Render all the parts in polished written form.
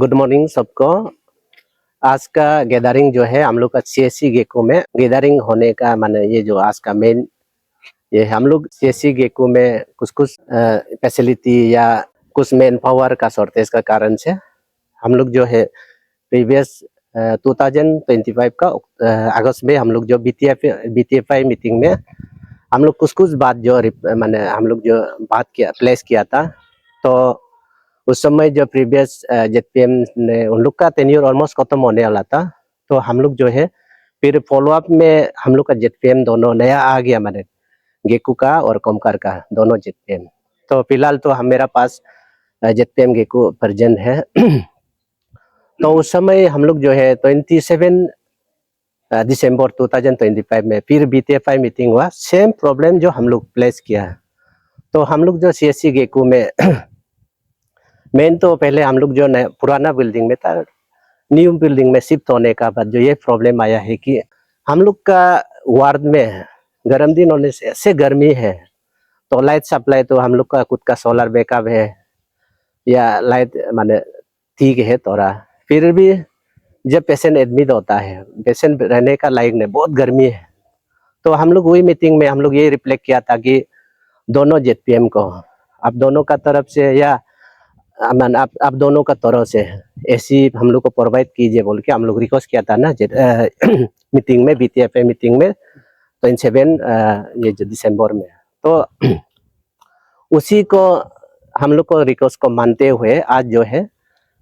Good morning सबको। आज का गैदरिंग जो है हम लोग का सीएससी गेको में गैदरिंग होने का माने ये जो आज का मेन ये हम लोग सीएससी गेको में कुछ फैसिलिटी या कुछ मैन पावर का शॉर्टेज का कारण से हम लोग जो है प्रीवियस 2025 का अगस्त में हम लोग जो बीटीएफआई मीटिंग में हम लोग कुछ बात जो माने हम लोग जो बात किया प्लेस किया था। तो उस समय जो प्रीवियस जेडपीएम ने उन लोग का टेन्योर ऑलमोस्ट खत्म होने वाला था। तो हम लोग जो है फिर फॉलोअप में हम लोग का जेडपीएम दोनों नया आ गया, माने गेकू का और कोमकार का दोनों जेडपीएम। तो फिलहाल तो हम मेरा पास जेडपीएम गेकू प्रेजेंट है। तो उस समय हम लोग जो है 27 दिसंबर 2025 में फिर बीटीएफआई मीटिंग हुआ, सेम प्रॉब्लम जो हम लोग प्लेस किया है। तो हम लोग जो सीएससी गेकू में मेन तो पहले हम लोग जो पुराना बिल्डिंग में था, न्यू बिल्डिंग में शिफ्ट होने का बाद जो ये प्रॉब्लम आया है कि हम लोग का वार्ड में गर्म दिन होने से ऐसे गर्मी है, तो लाइट सप्लाई तो हम लोग का खुद का सोलर बैकअप है या लाइट माने ठीक है थोड़ा, फिर भी जब पेशेंट एडमिट होता है पेशेंट रहने का लायक नहीं, बहुत गर्मी है। तो हम लोग वही मीटिंग में हम लोग ये रिफ्लेक्ट किया था कि दोनों जेडपीएम को आप दोनों का तरफ से या आप दोनों का तरफ से एसी हम लोग को प्रोवाइड कीजिए बोल के हम लोग रिक्वेस्ट किया था ना मीटिंग में, बीटीएफआई मीटिंग में 27 ये जो दिसंबर में। तो उसी को हम लोग को रिक्वेस्ट को मानते हुए आज जो है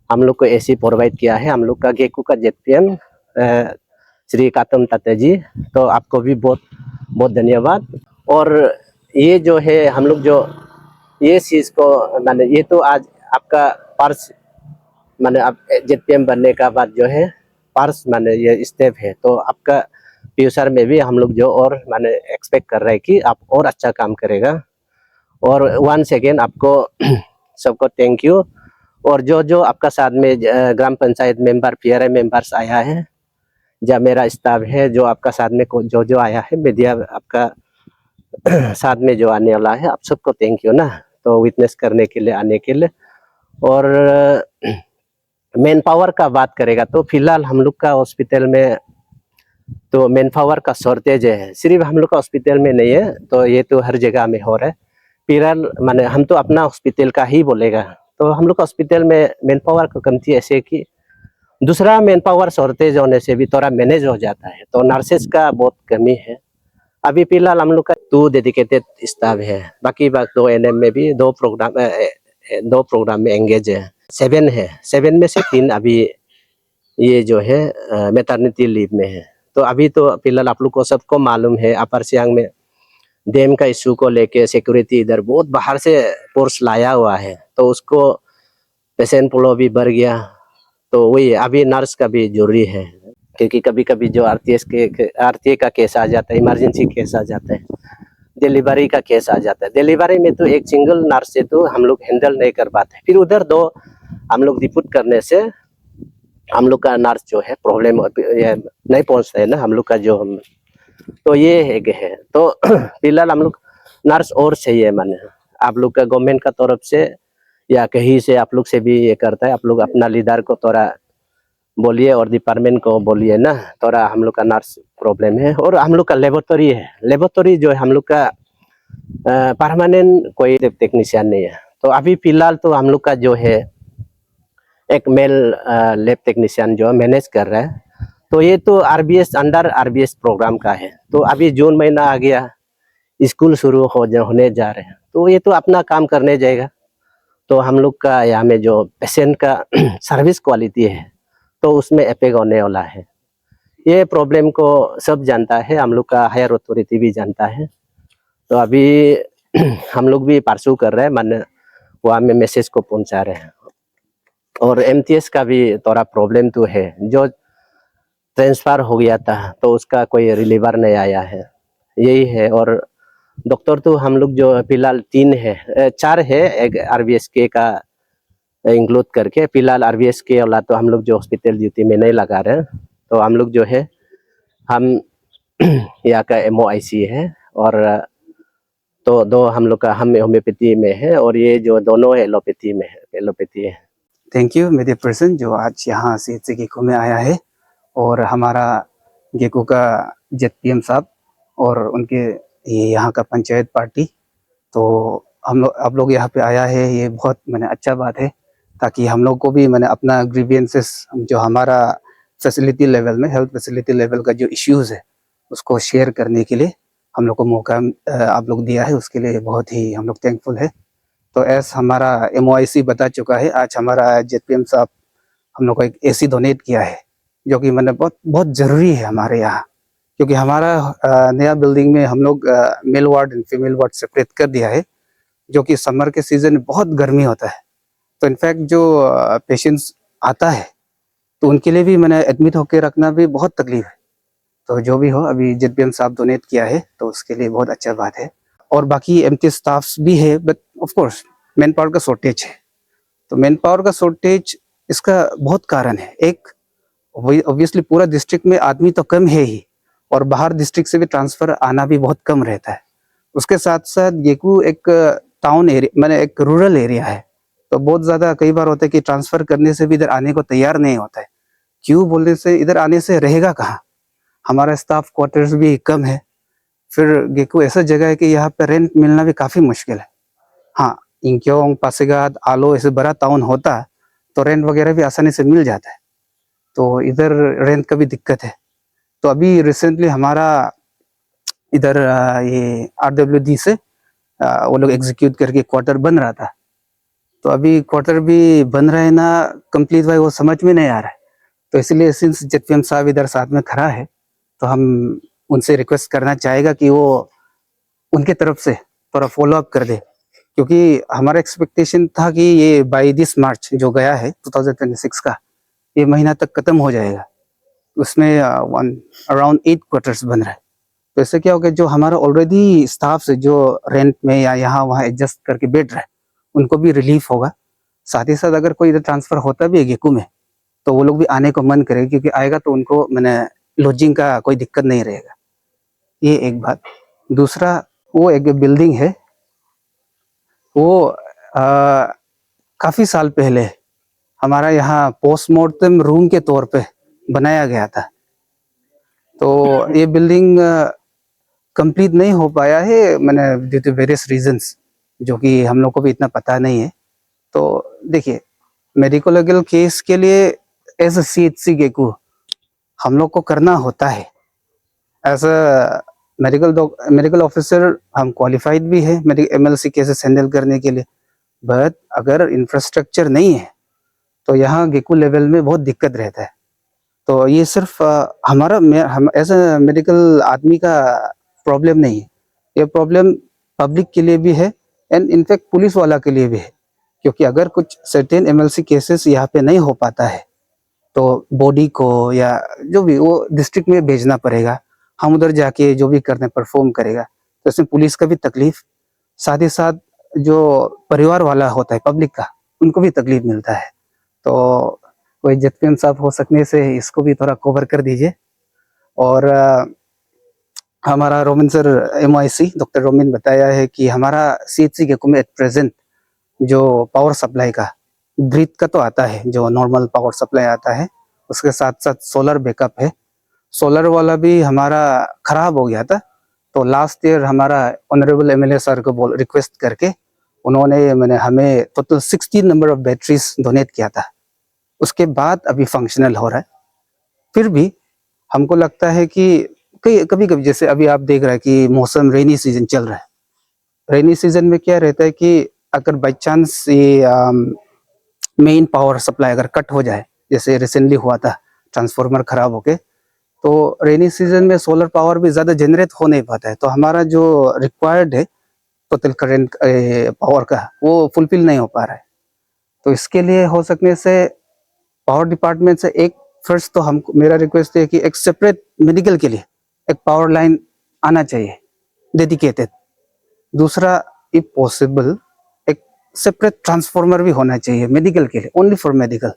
हम लोग को एसी प्रोवाइड किया है हम लोग का गेकू का जेडपीएम श्री कातम ताते जी। तो आपको भी बहुत बहुत धन्यवाद। और ये जो है हम लोग जो ये चीज को माने ये तो आज आपका पार्स माने आप जेडपीएम बनने का बाद जो है पार्स माने ये स्टेप है, तो आपका फ्यूचर में भी हम लोग जो और माने एक्सपेक्ट कर रहे हैं कि आप और अच्छा काम करेगा। और वंस अगेन आपको सबको थैंक यू। और जो जो आपका साथ में ग्राम पंचायत मेंबर पीआरआई मेंबर्स आया है या मेरा स्टाफ है जो आपका साथ में जो जो आया है, मीडिया आपका साथ में जो आने वाला है, आप सबको थैंक यू ना, तो विटनेस करने के लिए आने के लिए। और मैन पावर का बात करेगा तो फिलहाल हम लोग का हॉस्पिटल में तो मैन पावर का शॉर्टेज है, सिर्फ हम लोग का हॉस्पिटल में नहीं है, तो ये तो हर जगह में हो रहा है। फिलहाल माने हम तो अपना हॉस्पिटल का ही बोलेगा, तो हम लोग का हॉस्पिटल में मैन पावर का कमती ऐसे कि दूसरा मैन पावर शॉर्टेज होने से भी थोड़ा मैनेज हो जाता है, तो नर्सेस का बहुत कमी है। अभी फिलहाल हम लोग का 2 डेडिकेटेड स्टाफ है, बाकी बात 2 एनएम में भी 2 प्रोग्राम में एंगेज है। 7 में से 3 अभी ये जो है मैटरनिटी लीव में है। तो अभी तो फिलहाल आप लोग को सबको मालूम है अपर सियांग में डैम का इशू को लेके सिक्योरिटी इधर बहुत बाहर से फोर्स लाया हुआ है, तो उसको पेशेंट फ्लो भी बढ़ गया। तो वही अभी नर्स का भी जरूरी है, क्योंकि कभी कभी जो आरटीए का केस आ जाता है, इमरजेंसी केस आ जाता है, डिलीवरी का केस आ जाता है, डिलीवरी में तो एक सिंगल नर्स से तो हम लोग हैंडल नहीं कर पाते, फिर उधर 2 हम लोग रिपोर्ट करने से हम लोग का नर्स जो है प्रॉब्लम नहीं पहुंचता है ना हम लोग का जो हम, तो ये है। तो फिलहाल हम लोग नर्स और चाहिए, माने आप लोग का गवर्नमेंट का तरफ से या कहीं से आप लोग से भी ये करता है, आप लोग अपना लीडर को थोड़ा बोलिए और डिपार्टमेंट को बोलिए ना, थोड़ा हम लोग का नर्स प्रॉब्लम है। और हम लोग का लेबोरेटरी है, लेबोरेटरी जो है हम लोग का परमानेंट कोई टेक्नीशियन नहीं है। तो अभी फिलहाल तो हम लोग का जो है एक मेल लैब टेक्नीशियन जो मैनेज कर रहा है, तो ये तो आरबीएस अंडर आरबीएस प्रोग्राम का है। तो अभी जून महीना आ गया, स्कूल शुरू होने जा रहे हैं, तो ये तो अपना काम करने जाएगा। तो हम लोग का यहाँ में जो पेशेंट का सर्विस क्वालिटी है तो उसमें इफेक्ट होने वाला है। ये प्रॉब्लम को सब जानता है, हम लोग का हायर अथॉरिटी भी जानता है। तो अभी हम लोग भी परसू कर रहे हैं, माने वहाँ में मैसेज को पहुँचा रहे हैं। और एमटीएस का भी थोड़ा प्रॉब्लम तो है, जो ट्रांसफर हो गया था तो उसका कोई रिलीवर नहीं आया है, यही है। और डॉक्टर तो हम लोग जो फिलहाल 4 है, एक आरबीएसके का इंक्लूड करके। फिलहाल आरबीएसके वाला तो हम लोग जो हॉस्पिटल ड्यूटी में नहीं लगा रहे, तो हम लोग जो है हम यहाँ का एमओआईसी है, और तो 2 हम लोग का हम होम्योपैथी में है, और ये जो दोनों एलोपैथी में है, एलोपैथी है। थैंक यू मेरे पर्सन जो आज यहाँ CHC गेको में आया है और हमारा गेको का ZPM साहब और उनके ये यहाँ का पंचायत पार्टी, तो हम लोग आप लोग यहाँ पे आया है, ये बहुत मैंने अच्छा बात है, ताकि हम लोग को भी मैंने अपना ग्रीवियंसेस जो हमारा फैसिलिटी लेवल में हेल्थ फैसिलिटी लेवल का जो इश्यूज है उसको शेयर करने के लिए हम लोग को मौका आप लोग दिया है, उसके लिए बहुत ही हम लोग थैंकफुल है। तो एस हमारा MOIC बता चुका है, आज हमारा ZPM साहब हम लोग को एक AC डोनेट किया है, जो कि मैंने बहुत बहुत ज़रूरी है हमारे यहाँ, क्योंकि हमारा नया बिल्डिंग में हम लोग male ward and female ward separate कर दिया है, जो कि समर के सीजन में बहुत गर्मी होता है। तो इनफैक्ट जो पेशेंट्स आता है तो उनके लिए भी मैंने एडमिट होकर रखना भी बहुत तकलीफ है। तो जो भी हो, अभी ZPM साहब डोनेट किया है तो उसके लिए बहुत अच्छा बात है। और बाकी MT स्टाफ्स भी है, but of course man power का शॉर्टेज है। तो मैन पावर का शॉर्टेज इसका बहुत कारण है। एक, ऑब्वियसली पूरा डिस्ट्रिक्ट में आदमी तो कम है ही, और बाहर डिस्ट्रिक्ट से भी ट्रांसफर आना भी बहुत कम रहता है। उसके साथ साथ गेकू एक टाउन एरिया, मैंने एक रूरल एरिया है, तो बहुत ज़्यादा कई बार होता है कि ट्रांसफ़र करने से भी इधर आने को तैयार नहीं होता है। क्यों बोलने से, इधर आने से रहेगा कहाँ, हमारा स्टाफ क्वार्टर्स भी कम है। फिर गेकू ऐसा जगह है कि यहाँ पे रेंट मिलना भी काफ़ी मुश्किल है। हाँ, इंक्योंग, पासीघाट, आलो ऐसे बड़ा टाउन होता तो रेंट वगैरह भी आसानी से मिल जाता है, तो इधर रेंट का भी दिक्कत है। तो अभी रिसेंटली हमारा इधर ये RWD से वो लोग एग्जीक्यूट करके क्वार्टर बन रहा था, तो अभी क्वार्टर भी बन रहा है ना कंप्लीट भाई, वो समझ में नहीं आ रहा है। तो इसलिए सिंस ZPM साहब इधर साथ में खड़ा है, तो हम उनसे रिक्वेस्ट करना चाहेगा कि वो उनके तरफ से थोड़ा फॉलो अप कर दे, क्योंकि हमारा एक्सपेक्टेशन था कि ये बाई दिस मार्च जो गया है 2026 का, ये महीना तक खत्म हो जाएगा। उसमें अराउंड 8 क्वार्टर्स बन रहा है। तो इससे क्या होगा, जो हमारा ऑलरेडी स्टाफ है जो रेंट में या यहाँ वहाँ एडजस्ट करके बैठ रहा है, उनको भी रिलीफ होगा। साथ ही साथ अगर कोई इधर ट्रांसफर होता भी है गेकू में, तो वो लोग भी आने को मन करेगा, क्योंकि आएगा तो उनको मैंने लॉजिंग का कोई दिक्कत नहीं रहेगा। ये एक बात। दूसरा, वो एक बिल्डिंग है, वो काफ़ी साल पहले हमारा यहाँ पोस्टमार्टम रूम के तौर पे बनाया गया था। तो ये बिल्डिंग कंप्लीट नहीं हो पाया है, मैंने ड्यू टू वेरियस रीजंस, जो कि हम लोग को भी इतना पता नहीं है। तो देखिए, मेडिकल लीगल केस के लिए एज अ CHC गेकू हम लोग को करना होता है। एज अ मेडिकल ऑफिसर हम क्वालिफाइड भी है MLC केसेस हैंडल करने के लिए, बट अगर इंफ्रास्ट्रक्चर नहीं है तो यहाँ गेकू लेवल में बहुत दिक्कत रहता है। तो ये सिर्फ हमारा हम एज अ मेडिकल आदमी का प्रॉब्लम नहीं है, ये प्रॉब्लम पब्लिक के लिए भी है एंड इनफैक्ट पुलिस वाला के लिए भी है, क्योंकि अगर कुछ सर्टेन MLC केसेस यहाँ पे नहीं हो पाता है तो बॉडी को या जो भी वो डिस्ट्रिक्ट में भेजना पड़ेगा, हम उधर जाके जो भी करने परफॉर्म करेगा, तो इसमें पुलिस का भी तकलीफ, साथ ही साथ जो परिवार वाला होता है पब्लिक का, उनको भी तकलीफ मिलता है। तो कोई ZPM साहब हो सकने से इसको भी थोड़ा कवर कर दीजिए। और हमारा roaming sir MOIC doctor roaming बताया है कि हमारा CHC गेको में एट प्रेजेंट जो पावर सप्लाई का ब्रीथ का तो आता है, जो नॉर्मल पावर सप्लाई आता है, उसके साथ साथ सोलर बैकअप है। सोलर वाला भी हमारा खराब हो गया था, तो लास्ट ईयर हमारा ऑनरेबल MLA सर को बोल रिक्वेस्ट करके उन्होंने हमें total 16 number of batteries donate किया था। उसके बाद अभी फंक्शनल हो रहा है। फिर भी हमको लगता है कि कभी कभी जैसे अभी आप देख रहे हैं कि मौसम रेनी सीजन चल रहा है, रेनी सीजन में क्या रहता है कि अगर बाई चांस ये मेन पावर सप्लाई अगर कट हो जाए, जैसे रिसेंटली हुआ था ट्रांसफार्मर खराब होके, तो रेनी सीजन में सोलर पावर भी ज़्यादा जनरेट हो नहीं पाता है, तो हमारा जो रिक्वायर्ड है टोटल करंट पावर का, वो फुलफिल नहीं हो पा रहा है। तो इसके लिए हो सकने से पावर डिपार्टमेंट से एक फर्स्ट तो हम मेरा रिक्वेस्ट है कि एक सेपरेट मेडिकल के लिए एक पावर लाइन आना चाहिए डेडिकेटेड। दूसरा, इफ पॉसिबल एक सेपरेट ट्रांसफार्मर भी होना चाहिए मेडिकल के लिए, ओनली फॉर मेडिकल।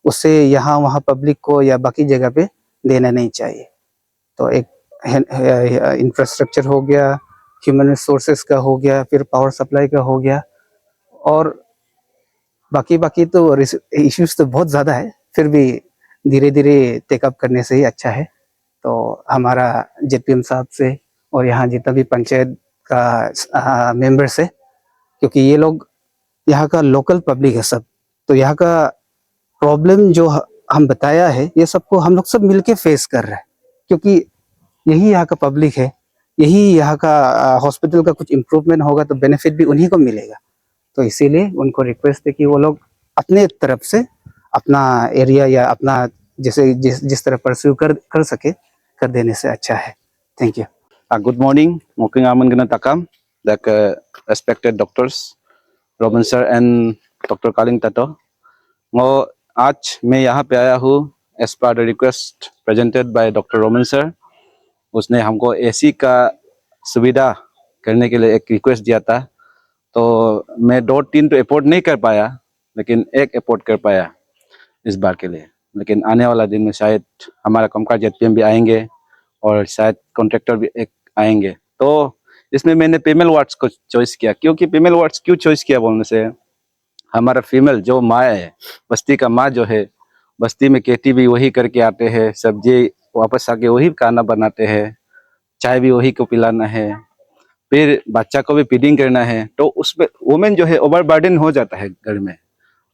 उससे यहाँ वहाँ पब्लिक को या बाकी जगह पे देना नहीं चाहिए। तो एक इंफ्रास्ट्रक्चर हो गया, ह्यूमन रिसोर्सेज का हो गया, फिर पावर सप्लाई का हो गया, और बाकी बाकी तो इश्यूज तो बहुत ज़्यादा है, फिर भी धीरे धीरे टेकअप करने से ही अच्छा है। तो हमारा जेपीएम साहब से और यहाँ जितना भी पंचायत का मेंबर्स है, क्योंकि ये लोग यहाँ का लोकल पब्लिक है सब, तो यहाँ का प्रॉब्लम जो हम बताया है ये सबको हम लोग सब मिलके फेस कर रहे हैं, क्योंकि यही यहाँ का पब्लिक है, यही यहाँ का हॉस्पिटल का कुछ इम्प्रूवमेंट होगा तो बेनिफिट भी उन्हीं को मिलेगा। तो इसीलिए उनको रिक्वेस्ट है कि वो लोग अपने तरफ से अपना एरिया या अपना जैसे जिस तरह परस्यू कर सके कर देने से अच्छा है। Thank you. Good morning, mungkin aman kena takam, dak respected doctors, Roman sir and doctor calling टटो। वो आज मैं यहाँ पे आया हूँ as per the request presented by doctor Roman sir. उसने हमको एसी का सुविधा करने के लिए एक रिक्वेस्ट दिया था, तो मैं 2-3 तो एफोर्ड नहीं कर पाया, लेकिन एक एफोर्ड कर पाया इस बार के लिए। लेकिन आने वाला दिन में शायद हमारा कमकार जेपीएम भी आएंगे और शायद कॉन्ट्रैक्टर भी एक आएंगे। तो इसमें मैंने फीमेल वार्ड्स को चॉइस किया, क्योंकि फीमेल वार्ड्स क्यों चॉइस किया बोलने से, हमारा फीमेल जो माँ है, बस्ती का माँ जो है, बस्ती में खेती भी वही करके आते हैं, सब्जी वापस आके वही खाना बनाते हैं, चाय भी वही को पिलाना है, फिर बच्चा को भी फीडिंग करना है। तो उसमें वुमेन जो है ओवरबर्डन हो जाता है घर में।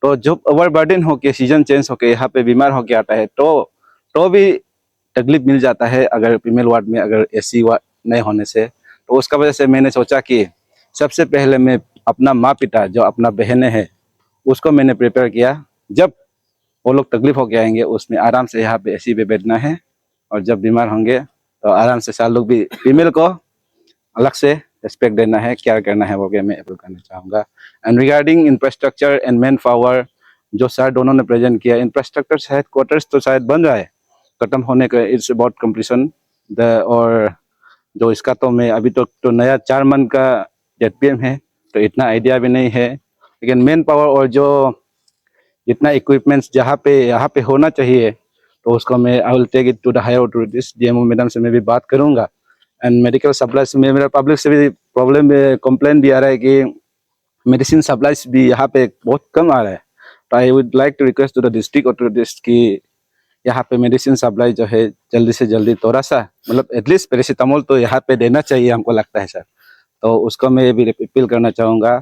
तो जब ओवरबर्डन होके सीजन चेंज होके यहाँ पे बीमार होके आता है तो भी तकलीफ मिल जाता है अगर फीमेल वार्ड में अगर एसी वार्ड नहीं होने से। तो उसका वजह से मैंने सोचा कि सबसे पहले मैं अपना माँ पिता जो अपना बहनें हैं उसको मैंने प्रिपेयर किया, जब वो लोग तकलीफ होके आएंगे उसमें आराम से यहाँ पे एसी पे बैठना है, और जब बीमार होंगे तो आराम से सारे लोग भी फीमेल को अलग से रिस्पेक्ट देना है, क्या करना है वो मैं अपील करना चाहूँगा। And regarding infrastructure and man power जो सर दोनों ने प्रेजेंट किया, इंफ्रास्ट्रक्चर शायद क्वार्टर्स तो शायद बन रहा है, खत्म होने का इट्स अबाउट कम्प्लीशन और जो इसका तो मैं अभी तो नया 4 मंथ का जेपीएम है तो इतना आइडिया भी नहीं है, लेकिन मैन पावर और जो जितना इक्विपमेंट्स जहाँ पे यहाँ पे होना चाहिए तो उसको मैं I will take it to the higher authorities. DMO madam से मैं भी बात करूँगा। एंड मेडिकल सप्लाईज में मेरा पब्लिक से भी प्रॉब्लम कंप्लेन भी आ रहा है कि मेडिसिन सप्लाईज भी यहाँ पे बहुत कम आ रहा है। तो I would like to request to the district authorities कि यहाँ पे मेडिसिन सप्लाई जो है जल्दी से जल्दी थोड़ा सा मतलब एटलीस्ट पैरासीटामोल तो यहाँ पे देना चाहिए हमको लगता है सर। तो उसको मैं भी अपील करना चाहूँगा।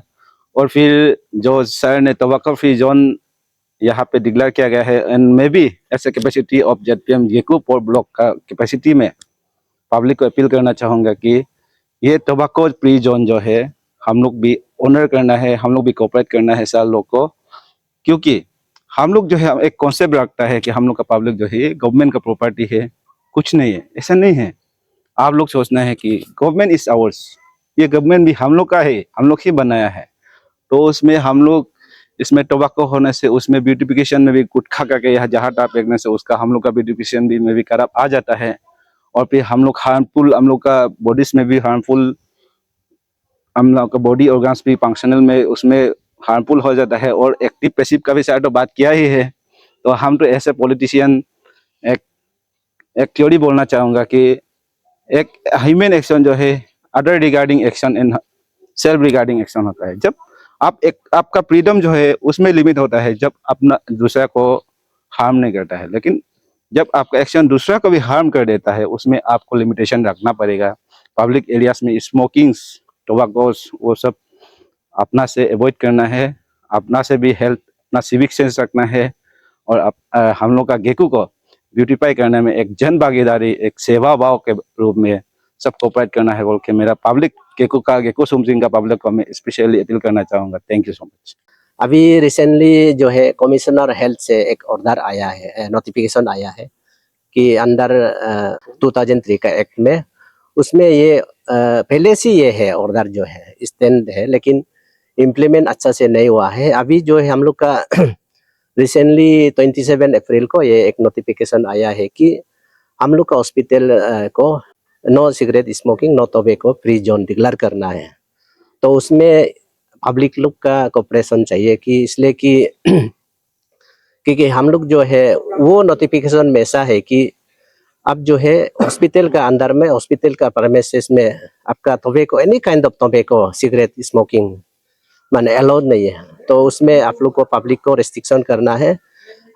और फिर जो सर ने तवक्को फ्री जोन यहाँ पे डिक्लेयर किया गया है, एंड मे बी ऐसे कैपेसिटी ऑफ जेपीएम गेको पोर्ट ब्लॉक का कैपेसिटी में पब्लिक को अपील करना चाहूँगा कि ये टोबैको फ्री जोन जो है हम लोग भी ऑनर करना है, हम लोग भी कोऑपरेट करना है सारे लोग को, क्योंकि हम लोग जो है एक कॉन्सेप्ट रखता है कि हम लोग का पब्लिक जो है गवर्नमेंट का प्रॉपर्टी है, कुछ नहीं है, ऐसा नहीं है। आप लोग सोचना है कि गवर्नमेंट इज आवर्स, ये गवर्नमेंट भी हम लोग का है, हम लोग ही बनाया है। तो उसमें हम लोग इसमें टोबैको होने से उसमें ब्यूटिफिकेशन में भी गुटखा करके यहाँ जहाँ टाप फेंकने से उसका हम लोग का ब्यूटिफिकेशन भी में भी खराब आ जाता है, और फिर हम लोग हार्मफुल, हम लोग का बॉडीज में भी हार्मफुल, हम लोग का बॉडी ऑर्गन्स भी फंक्शनल में उसमें हार्मफुल हो जाता है। और एक्टिव पैसिव का भी शायद तो बात किया ही है। तो हम तो ऐसे पॉलिटिशियन एक थ्योरी बोलना चाहूँगा कि एक ह्यूमन एक्शन जो है other regarding action and self regarding action होता है। जब आप आपका फ्रीडम जो है उसमें लिमिट होता है जब अपना दूसरा को हार्म नहीं करता है, लेकिन जब आपका एक्शन दूसरा को भी हार्म कर देता है उसमें आपको लिमिटेशन रखना पड़ेगा। पब्लिक एरियाज में स्मोकिंग्स, टोबैकोस वो सब अपना से अवॉइड करना है, अपना से भी हेल्थ अपना सिविक सेंस रखना है, और हम लोग का गेको को ब्यूटीफाई करने में एक जन भागीदारी, एक सेवा भाव के रूप में सब कोऑपरेट करना है बोल के मेरा पब्लिक गेको सुमसिंग का पब्लिक को मैं स्पेशली अपील करना चाहूँगा। Thank you so much. अभी रिसेंटली जो है कमिश्नर हेल्थ से एक ऑर्डर आया है, नोटिफिकेशन आया है कि अंडर 2003 का एक्ट में, उसमें ये पहले से ये है ऑर्डर जो है स्टैंड है, लेकिन इम्प्लीमेंट अच्छा से नहीं हुआ है। अभी जो है हम लोग का रिसेंटली 27 अप्रैल को ये एक नोटिफिकेशन आया है कि हम लोग का हॉस्पिटल को no cigarette smoking no tobacco free zone declare करना है। तो उसमें पब्लिक लोग का कोऑपरेशन चाहिए कि इसलिए कि क्योंकि हम लोग जो है वो नोटिफिकेशन में ऐसा है कि अब जो है हॉस्पिटल का अंदर में हॉस्पिटल का प्रेमिसेस में आपका tobacco any kind of tobacco cigarette smoking माने अलाउड नहीं है। तो उसमें आप लोग को पब्लिक को रिस्ट्रिक्शन करना है।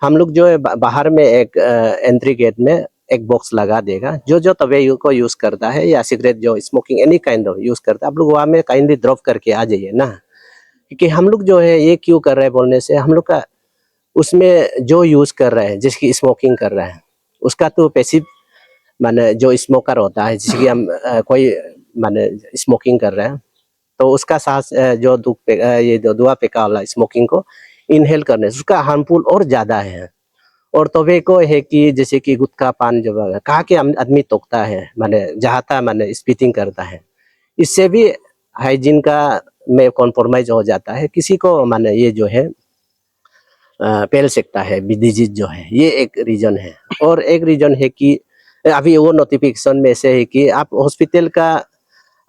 हम लोग जो है बाहर में एक एंट्री गेट में एक बॉक्स लगा देगा, जो जो तवे को यूज करता है या सिगरेट जो smoking any kind of use करता है, आप लोग वहाँ में काइंडली ड्रॉप करके आ जाइए ना। क्योंकि हम लोग जो है ये क्यों कर रहे हैं बोलने से, हम लोग का उसमें जो यूज कर रहे हैं, जिसकी स्मोकिंग कर रहा है, उसका तो पैसिव माने जो स्मोकर होता है, जिसकी हम कोई माने स्मोकिंग कर रहे हैं, तो उसका सांस जो ये जो धुआं फेंका वाला स्मोकिंग को इनहेल करने से उसका हार्मफुल और ज्यादा है। और टोबैको है कि जैसे कि गुटखा पान जो कहा कि आदमी तोड़ता है, माने जहाता माने स्पीटिंग करता है, इससे भी हाइजीन का में कॉम्प्रोमाइज हो जाता है। किसी को माने ये जो है फैल सकता है डिजीज जो है, ये एक रीजन है। और एक रीजन है कि अभी वो नोटिफिकेशन में से है कि आप हॉस्पिटल का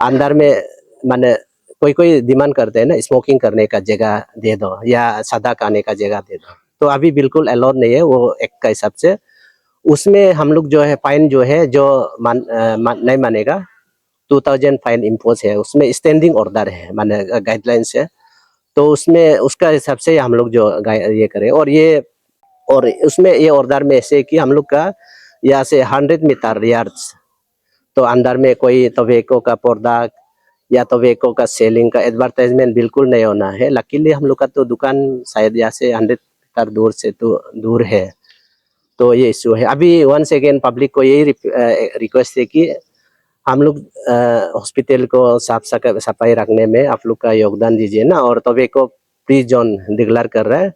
अंदर में माने कोई कोई डिमांड करते हैं ना, स्मोकिंग करने का जगह दे दो या सादा खाने का जगह दे दो, तो अभी बिल्कुल अलाउड नहीं है वो एक का हिसाब से। उसमें हम लोग जो है फाइन जो है जो नहीं मानेगा 2000 फाइन इम्पोज है, उसमें स्टैंडिंग ऑर्डर है माने गाइडलाइंस है। तो उसमें उसका हिसाब से हम लोग जो ये करें। और उसमें ये ऑर्डर में ऐसे कि हम लोग का यहाँ से 100 मीटर यार्ड्स तो अंदर में कोई टोबैको का पौधा या टोबैको का सेलिंग का एडवर्टाइजमेंट बिल्कुल नहीं होना है। लकीली हम लोग का तो दुकान शायद यहाँ से 100 मीटर दूर से तो दूर है, तो ये इशू है। अभी वंस अगेन पब्लिक को यही रिक्वेस्ट है कि हम लोग हॉस्पिटल को साफ सफाई रखने में आप लोग का योगदान दीजिए ना। और टोबैको फ्री जोन डिक्लेयर कर रहा है,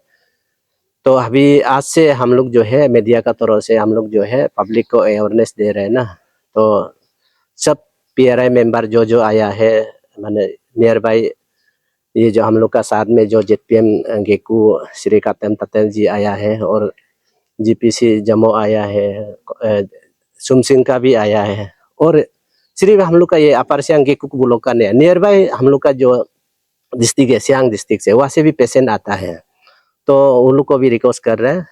तो अभी आज से हम लोग जो है मीडिया का तरफ से हम लोग जो है पब्लिक को अवेयरनेस दे रहे हैं ना। तो सब PRI मेंबर जो जो आया है माने नियर बाई, ये जो हम लोग का साथ में जो ZPM गेकू श्री कातम ततेल जी आया है, और GPC जमो आया है, सुमसिंग का भी आया है, और सिर्फ हम लोग का ये अपर सियांग गेकू ब्लॉक का नहीं, नियर बाई हम लोग का जो डिस्ट्रिक्ट है सियांग डिस्ट्रिक्ट से, वहाँ से भी पेशेंट आता है। तो उन लोग को भी रिक्वेस्ट कर रहे हैं